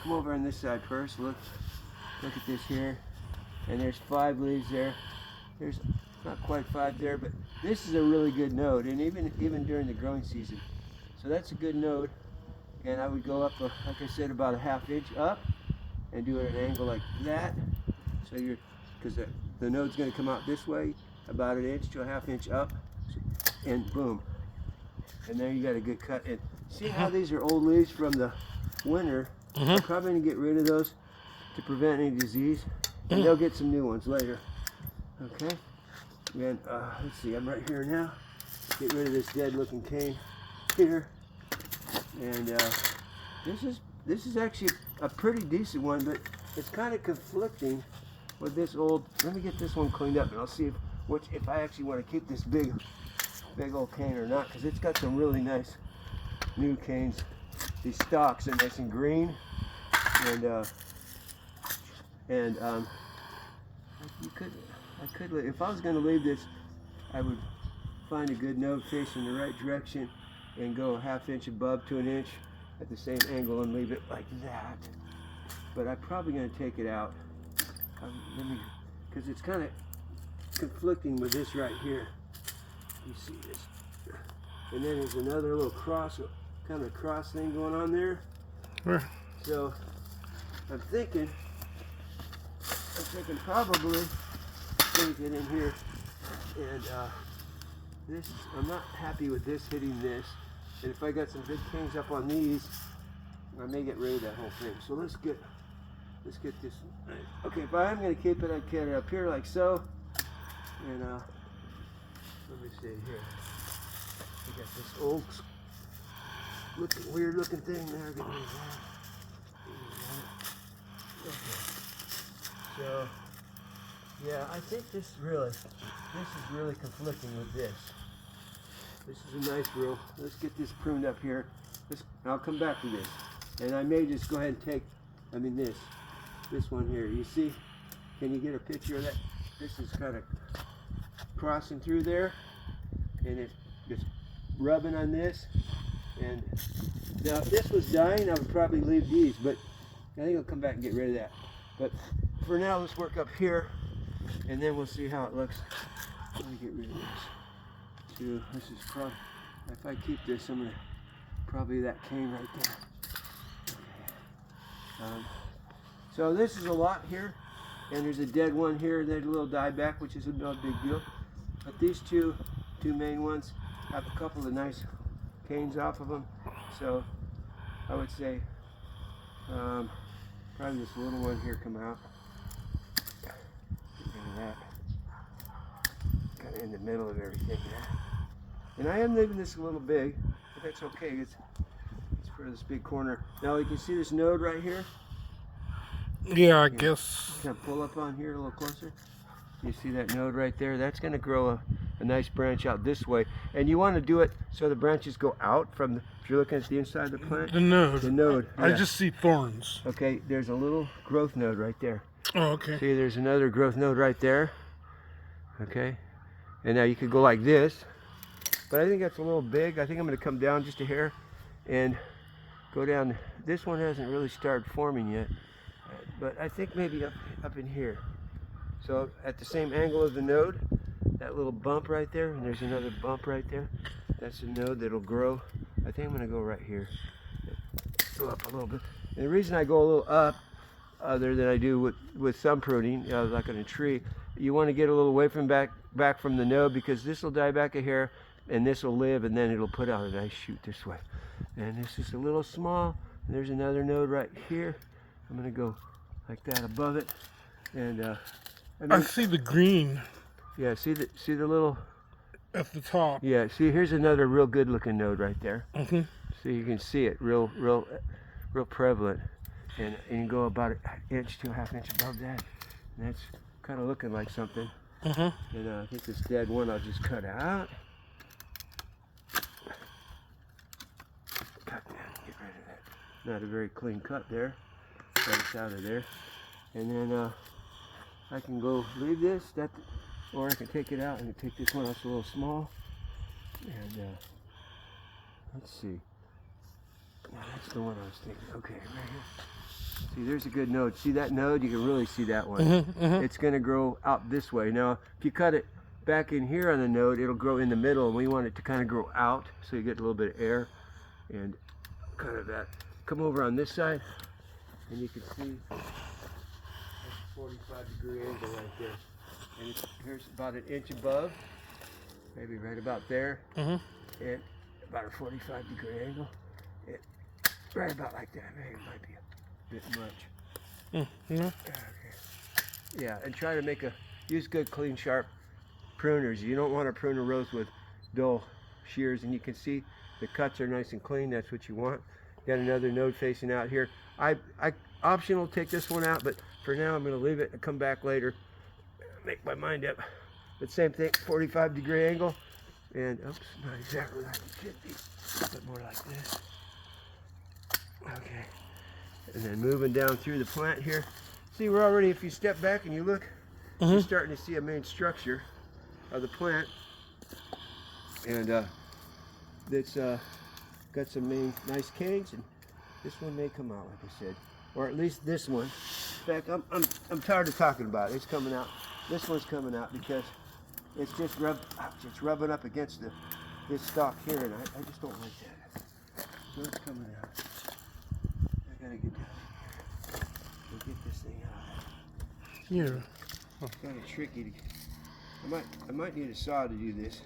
come over on this side first. Look at this here. And there's 5 leaves there. There's not quite 5 there, but this is a really good node, and even during the growing season. So that's a good node. And I would go up, like I said, about a 1/2 inch up, and do it at an angle like that. So because the node's going to come out this way, about 1 inch to a 1/2 inch up, and boom. And there you got a good cut. And see how these are old leaves from the winter? I'm probably going to get rid of those to prevent any disease, and they'll get some new ones later. Okay. And let's see, I'm right here now. Get rid of this dead looking cane here. And this is actually a pretty decent one, but it's kind of conflicting with this old. Let me get this one cleaned up, and I'll see if I actually want to keep this big old cane or not, because it's got some really nice new canes. These stalks are nice and green, and I could if I was going to leave this, I would find a good node facing the right direction and go a 1/2 inch above to 1 inch at the same angle and leave it like that. But I'm probably going to take it out because it's kind of conflicting with this right here. You see this, and then there's another little cross thing going on there. Where? So I'm thinking probably going to get in here, and I'm not happy with this hitting this, and if I got some big canes up on these, I may get rid of that whole thing. So let's get this. Okay, if I am going to keep it, I'd get it up here like so, and let me see here. I got this old weird looking thing there. Get rid of that. Okay. So yeah, I think this is really conflicting with this. This is a nice row. Let's get this pruned up here. I'll come back to this, and I may just go ahead and take. This one here. You see? Can you get a picture of that? This is kind of crossing through there, and it's just rubbing on this. And now, if this was dying, I would probably leave these, but I think I'll come back and get rid of that. But for now, let's work up here, and then we'll see how it looks. Let me get rid of this. So this is probably, if I keep this, I'm gonna probably that cane right there. Okay. So this is a lot here, and there's a dead one here. There's a little dieback, which is no big deal. But these two main ones have a couple of nice canes off of them. So I would say probably this little one here come out. Get rid of that. Kind of in the middle of everything there. And I am leaving this a little big, but that's okay. It's for this big corner. Now you can see this node right here. Yeah, I guess. Can I pull up on here a little closer? You see that node right there? That's going to grow a nice branch out this way. And you want to do it so the branches go out from, if you're looking at the inside of the plant. The node. The node. I yeah. just see thorns. Okay, there's a little growth node right there. Oh, okay. See, there's another growth node right there. Okay. And now you could go like this. But I think that's a little big. I think I'm going to come down just a hair and go down. This one hasn't really started forming yet. But I think maybe up in here. So at the same angle as the node, that little bump right there, and there's another bump right there. That's a node that'll grow. I think I'm going to go right here. Go up a little bit. And the reason I go a little up, other than I do with some pruning, like on a tree, you want to get a little away from back from the node, because this will die back a hair, and this will live, and then it'll put out a nice shoot this way. And this is a little small. And there's another node right here. I'm going to go like that above it, and I see the green. Yeah, see the little at the top. Yeah, see, here's another real good looking node right there. Mm-hmm. So you can see it real prevalent, and you can go about an inch to a half inch above that, and that's kind of looking like something. Mm-hmm. And I think this dead one I'll just cut out. Cut that, get rid of that. Not a very clean cut there. Cut it out of there, and then I can go leave this, or I can take it out and take this one. That's a little small, and let's see. Now that's the one I was thinking. Okay, right here. See, there's a good node. See that node? You can really see that one. Mm-hmm. It's going to grow out this way. Now, if you cut it back in here on the node, it'll grow in the middle, and we want it to kind of grow out so you get a little bit of air and kind of that. Come over on this side, and you can see that's a 45-degree angle right there. And here's about an inch above, maybe right about there, and about a 45-degree angle. Right about like that. Maybe it might be a bit much. Okay. Yeah, and try to use good, clean, sharp pruners. You don't want to prune a rose with dull shears, and you can see the cuts are nice and clean. That's what you want. Got another node facing out here. I optional take this one out, but for now I'm going to leave it and come back later. Make my mind up. But same thing, 45-degree angle, and oops, not exactly like it should be, but more like this. Okay, and then moving down through the plant here. See, we're already, if you step back and you look, you're starting to see a main structure of the plant, and that's got some nice canes, and this one may come out, like I said, or at least this one. In fact, I'm tired of talking about it. It's coming out. This one's coming out because it's just rubbing up against this stalk here, and I just don't like that. So it's coming out. I gotta get down here and get this thing out. Yeah. It's kind of tricky. I might need a saw to do this.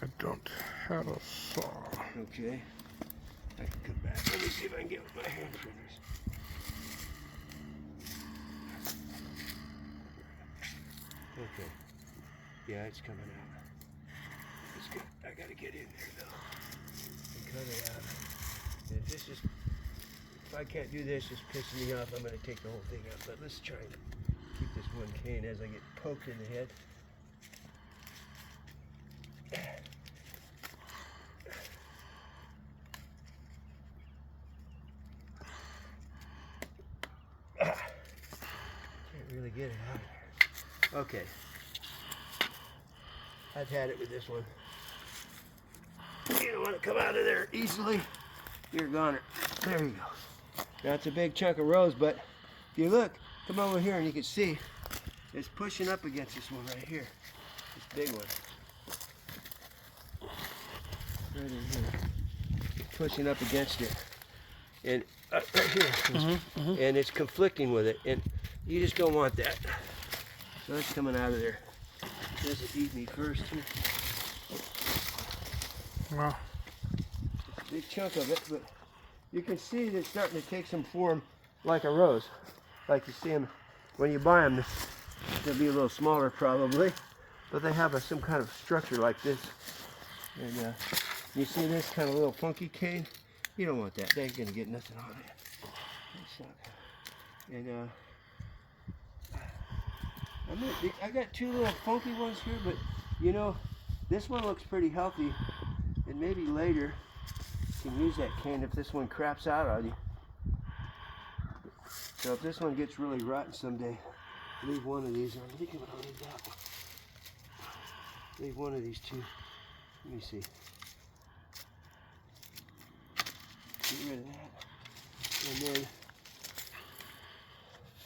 I don't have a saw. Okay. I can come back. Let me see if I can get with my hand printers. Okay. Yeah, it's coming out. It's good. I gotta get in there though and cut it out. And this is, if I can't do this, it's pissing me off. I'm gonna take the whole thing out. But let's try and keep this one cane as I get poked in the head. Can't really get it out of here. Okay. I've had it with this one. You don't want to come out of there easily. You're goner. There you go. Now it's a big chunk of rose, but if you look, come over here and you can see it's pushing up against this one right here. This big one. Right in here. Pushing up against it. And right here. And it's conflicting with it. And you just don't want that. So it's coming out of there. It doesn't eat me first. Wow. It's a big chunk of it, but you can see that it's starting to take some form like a rose. Like you see them when you buy them. They'll be a little smaller probably, but they have some kind of structure like this. And you see this kind of little funky cane? You don't want that. They ain't gonna get nothing on it. And I got two little funky ones here, but you know, this one looks pretty healthy, and maybe later you can use that cane if this one craps out on you. So if this one gets really rotten someday, leave one of these. I'm thinking I'll leave that one. Leave one of these two. Let me see. Get rid of that. And then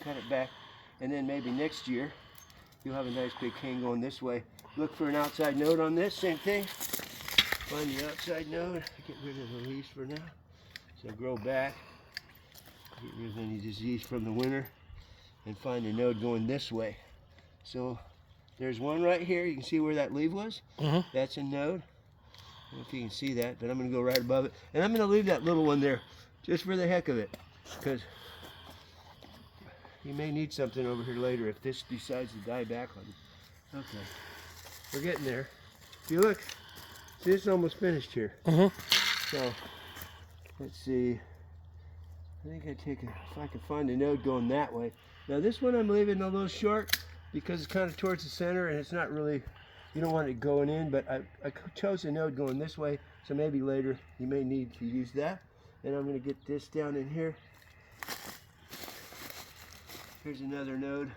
cut it back. And then maybe next year, you'll have a nice big cane going this way. Look for an outside node on this, same thing. Find the outside node. Get rid of the leaves for now. So grow back. Get rid of any disease from the winter. And find a node going this way. So there's one right here. You can see where that leaf was? That's a node. I don't know if you can see that, but I'm going to go right above it. And I'm going to leave that little one there just for the heck of it. Because you may need something over here later if this decides to die back on you. Okay. We're getting there. If you look, see, it's almost finished here. So, let's see. I think if I can find a node going that way. Now this one I'm leaving a little short because it's kind of towards the center and it's not really, you don't want it going in, but I chose a node going this way, so maybe later you may need to use that. And I'm going to get this down in here. Here's another node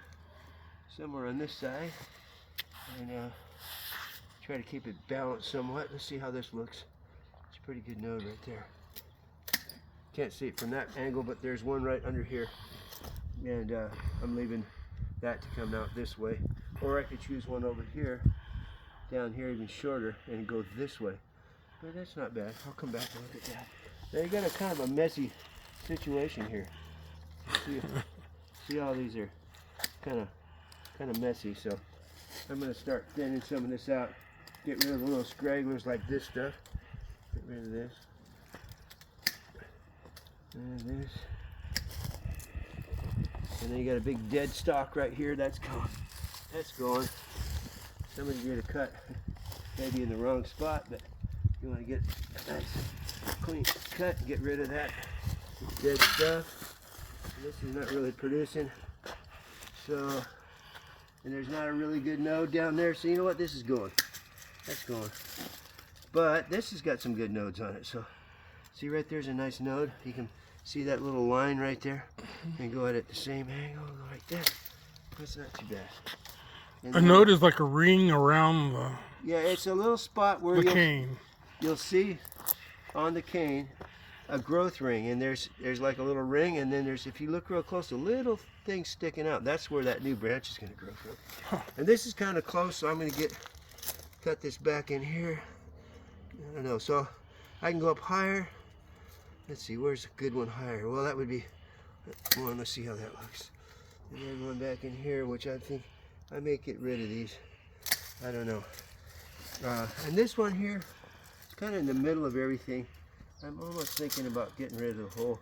somewhere on this side. And try to keep it balanced somewhat. Let's see how this looks. It's a pretty good node right there. Can't see it from that angle, but there's one right under here. And I'm leaving that to come out this way. Or I could choose one over here, down here even shorter, and go this way. But that's not bad. I'll come back and look at that. Now you got a kind of a messy situation here. See how these are kind of messy. So I'm going to start thinning some of this out. Get rid of the little scragglers like this stuff. Get rid of this. And this. And then you got a big dead stalk right here. That's gone. That's gone. Somebody did a cut, maybe in the wrong spot, but you want to get a nice clean cut and get rid of that dead stuff. This is not really producing. So, and there's not a really good node down there. So you know what? This is going. That's going. But this has got some good nodes on it. So see right there's a nice node. You can see that little line right there. And go at it the same angle, go like that. That's not too bad. And a node is like a ring around the yeah, it's a little spot where cane. You'll see on the cane a growth ring, and there's like a little ring, and then there's, if you look real close, a little thing sticking out. That's where that new branch is going to grow from. Huh. And this is kind of close, so I'm going to cut this back in here. I don't know, so I can go up higher. Let's see, where's a good one higher? Well, that would be one. Let's see how that looks. And then one back in here, which I think I may get rid of these. I don't know. And this one here, it's kind of in the middle of everything. I'm almost thinking about getting rid of the whole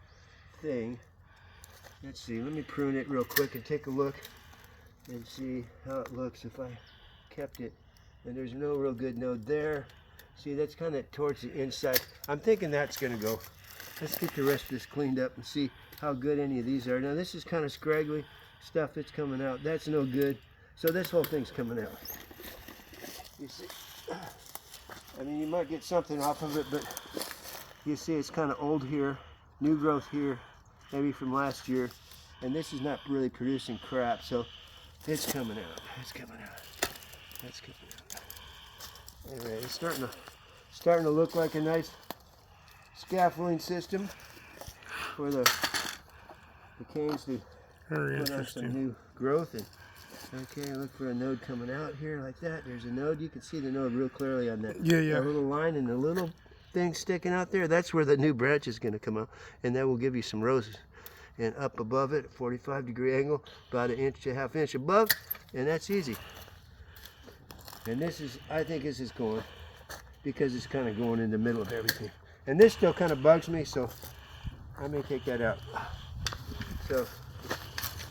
thing. Let's see, let me prune it real quick and take a look and see how it looks if I kept it. And there's no real good node there. See, that's kind of towards the inside. I'm thinking that's going to go. Let's get the rest of this cleaned up and see how good any of these are. Now this is kind of scraggly stuff that's coming out. That's no good. So this whole thing's coming out. You see, I mean, you might get something off of it, but you see it's kind of old here, new growth here, maybe from last year, and this is not really producing crap, so it's coming out. It's coming out. That's coming out. Anyway, it's starting to look like a nice scaffolding system for the canes to Very put on some new growth. And okay, look for a node coming out here like that. There's a node. You can see the node real clearly on that. Yeah. That little line and the little thing sticking out there. That's where the new branch is going to come out, and that will give you some roses. And up above it, 45-degree angle, about an inch to half inch above, and that's easy. And this is, I think this is going, because it's kind of going in the middle of everything. And this still kind of bugs me, so I may take that out. So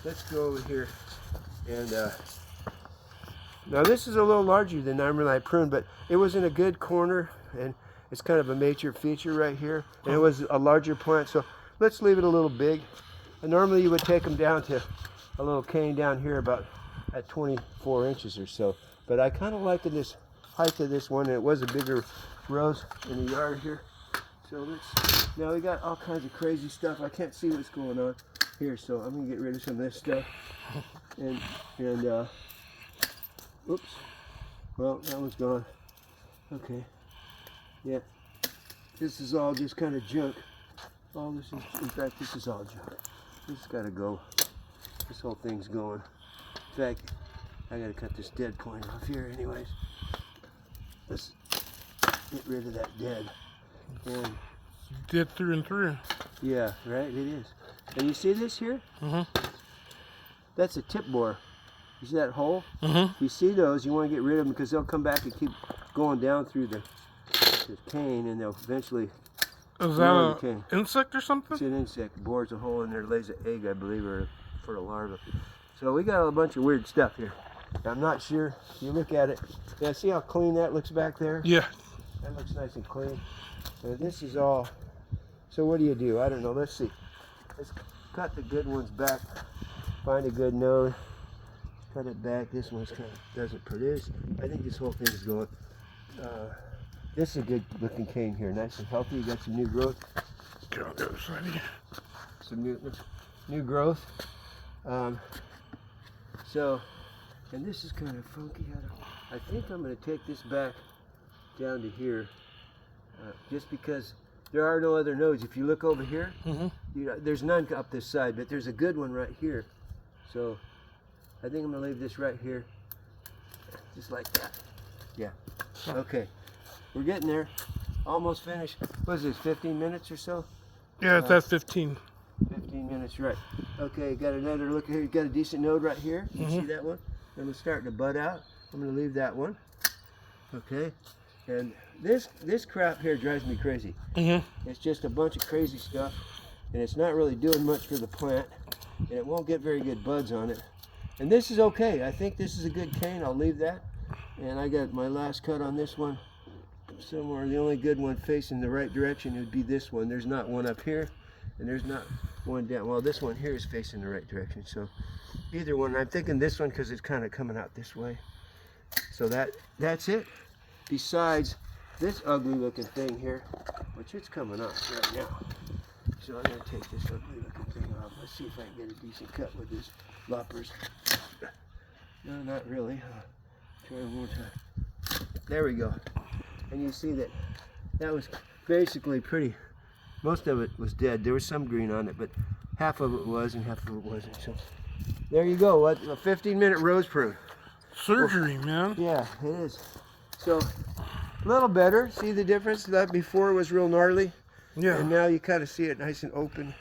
let's go over here. And now this is a little larger than normally I pruned, but it was in a good corner, and it's kind of a major feature right here. And it was a larger plant, so let's leave it a little big. And normally you would take them down to a little cane down here about at 24 inches or so. But I kind of liked this height of this one, and it was a bigger rose in the yard here. So now we got all kinds of crazy stuff. I can't see what's going on here, so I'm gonna get rid of some of this stuff. And oops, well, that one's gone. Okay, yeah, this is all just kind of junk. All this is, in fact, this is all junk. This has got to go. This whole thing's going. In fact, I got to cut this dead point off here anyways. Let's get rid of that dead. And Dead through and through. yeah, right, it is. And you see this here? That's a tip bore. You see that hole? You see those, you want to get rid of them because they'll come back and keep going down through the cane, and they'll eventually. Is that an insect or something? It's an insect. It bores a hole in there, lays an egg, I believe, or for a larva. So we got a bunch of weird stuff here. I'm not sure. You look at it. Yeah, see how clean that looks back there? Yeah. That looks nice and clean. So this is all. So what do? I don't know. Let's see. Let's cut the good ones back. Find a good node. Cut it back. This one's kind of doesn't produce. I think this whole thing is going. This is a good looking cane here. Nice and healthy. You got some new growth. Get on the other side here. Some new growth. So, and this is kind of funky. I think I'm going to take this back down to here, just because there are no other nodes. If you look over here, Mm-hmm. there's none up this side, but there's a good one right here. So I think I'm gonna leave this right here, just like that. Yeah. Okay. We're getting there. Almost finished. What is this? 15 minutes or so? Yeah, it's at 15. 15 minutes, right. Okay, got another look here. You got a decent node right here. You see that one? And it's starting to bud out. I'm going to leave that one. Okay. And this crap here drives me crazy. It's just a bunch of crazy stuff, and it's not really doing much for the plant, and it won't get very good buds on it. And this is okay. I think this is a good cane. I'll leave that. And I got my last cut on this one somewhere. The only good one facing the right direction would be this one. There's not one up here, and there's not one down. Well, this one here is facing the right direction, so either one. I'm thinking this one because it's kind of coming out this way. So that's it. Besides this ugly looking thing here, which it's coming off right now. So I'm going to take this ugly looking thing off. Let's see if I can get a decent cut with this loppers. No, not really. Try one more time. There we go. And you see that was basically pretty. Most of it was dead. There was some green on it, but half of it was and half of it wasn't. So there you go. A 15-minute rose prune. Surgery, man. Yeah, it is. So a little better. See the difference? That before was real gnarly. Yeah. And now you kind of see it nice and open,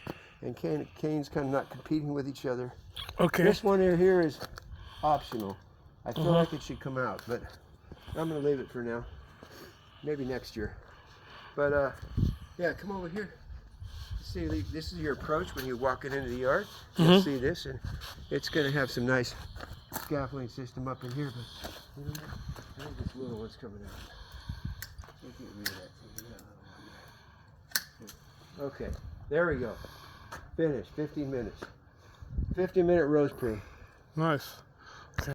and canes kind of not competing with each other. Okay. This one here is optional. I feel like it should come out, but I'm going to leave it for now. Maybe next year. But yeah, come over here. See, this is your approach when you're walking into the yard. You'll see this, and it's going to have some nice scaffolding system up in here. But you know, I think this little one's coming out. We'll get rid of that thing. Okay, there we go. Finished. 15 minutes. 15-minute rose prune. Nice.